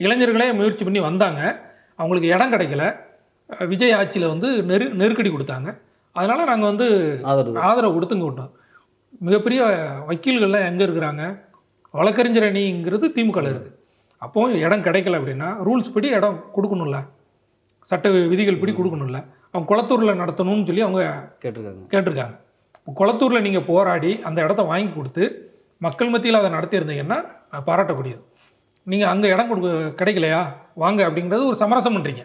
இளைஞர்களே முயற்சி பண்ணி வந்தாங்க. அவங்களுக்கு இடம் கிடைக்கல. விஜய் ஆட்சியில் வந்து நெருக்கடி கொடுத்தாங்க. அதனால் நாங்கள் வந்து ஆதரவு கொடுத்துங்க விட்டோம். மிகப்பெரிய வக்கீல்கள்லாம் எங்கே இருக்கிறாங்க? வழக்கறிஞர் அணிங்கிறது திமுகவில் இருக்குது. அப்போது இடம் கிடைக்கல அப்படின்னா ரூல்ஸ் படி இடம் கொடுக்கணும்ல, சட்ட விதிகள் படி கொடுக்கணும்ல. அவங்க குளத்தூரில் நடத்தணும்னு சொல்லி அவங்க கேட்டிருக்காங்க. குளத்தூரில் நீங்கள் போராடி அந்த இடத்த வாங்கி கொடுத்து மக்கள் மத்தியில் அதை நடத்தியிருந்தீங்கன்னா பாராட்டக்கூடியது. நீங்கள் அங்கே இடம் கிடைக்கலையா வாங்க அப்படிங்கிறது ஒரு சமரசம் பண்ணுறீங்க.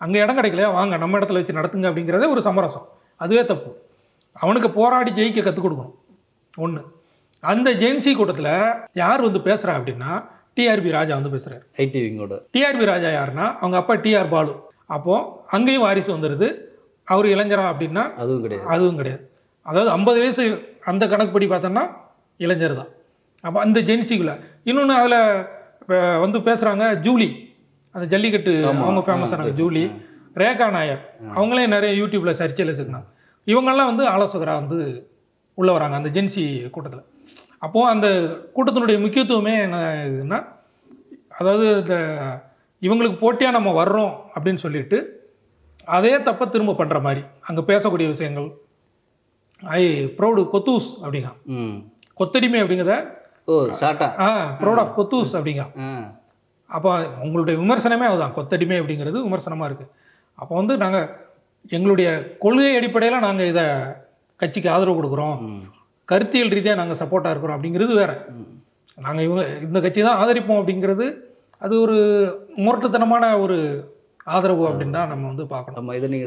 அங்கே இடம் கிடைக்கலையா வாங்க நம்ம இடத்துல வச்சு நடத்துங்க அப்படிங்கிறதே ஒரு சமரசம். அதுவே தப்பு. அவனுக்கு போராடி ஜெயிக்க கற்றுக் கொடுக்கணும் ஒன்று. அந்த ஜென்சி கூட்டத்தில் யார் வந்து பேசுகிறா அப்படின்னா டிஆர்பி ராஜா வந்து பேசுகிறார். ஐடிவிங்கோட டிஆர்பி ராஜா யாருன்னா அவங்க அப்பா டிஆர் பாலு. அப்போது அங்கேயும் வாரிசு வந்துடுது. அவர் இளைஞரா அப்படின்னா அதுவும் கிடையாது. அதாவது 50 வயசு அந்த கணக்குப்படி பார்த்தோன்னா இளைஞர் தான். அப்போ அந்த ஜென்சிக்குள்ளே இன்னொன்று அதில் வந்து பேசுகிறாங்க ஜூலி, அந்த ஜல்லிக்கட்டு அவங்க ஃபேமஸான ஜூலி, ரேகா நாயர், அவங்களே நிறைய யூடியூப்பில் சர்ச்சையில் வச்சுருந்தாங்க. இவங்கெல்லாம் வந்து ஆலோசகராக வந்து உள்ளே வராங்க அந்த ஜென்சி கூட்டத்தில். அப்போது அந்த கூட்டத்தினுடைய முக்கியத்துவமே என்ன இதுன்னா, அதாவது இந்த இவங்களுக்கு போட்டியாக நம்ம வர்றோம் அப்படின்னு சொல்லிட்டு அதே தப்பை திரும்ப பண்ணுற மாதிரி அங்கே பேசக்கூடிய விஷயங்கள். ஐ ப்ரௌடு கொத்தூஸ் அப்படிங்க, கொத்தடிமை அப்படிங்கிறத ப்ரௌட் ஆஃப் கொத்தூஸ் அப்படிங்க. அப்போ உங்களுடைய விமர்சனமே அதுதான், கொத்தடிமை அப்படிங்கிறது விமர்சனமாக இருக்குது. அப்போ வந்து நாங்கள் எங்களுடைய கொள்கை அடிப்படையில் நாங்கள் இதை கட்சிக்கு ஆதரவு கொடுக்குறோம், கருத்தியல் ரீதியாக நாங்கள் சப்போர்ட்டாக இருக்கிறோம் அப்படிங்கிறது வேறு. நாங்கள் இந்த கட்சி தான் ஆதரிப்போம் அப்படிங்கிறது அது ஒரு முரட்டுத்தனமான ஒரு ஆதரவு அப்படின்னு தான் நம்ம வந்து பார்க்கணும். இதை நீங்கள்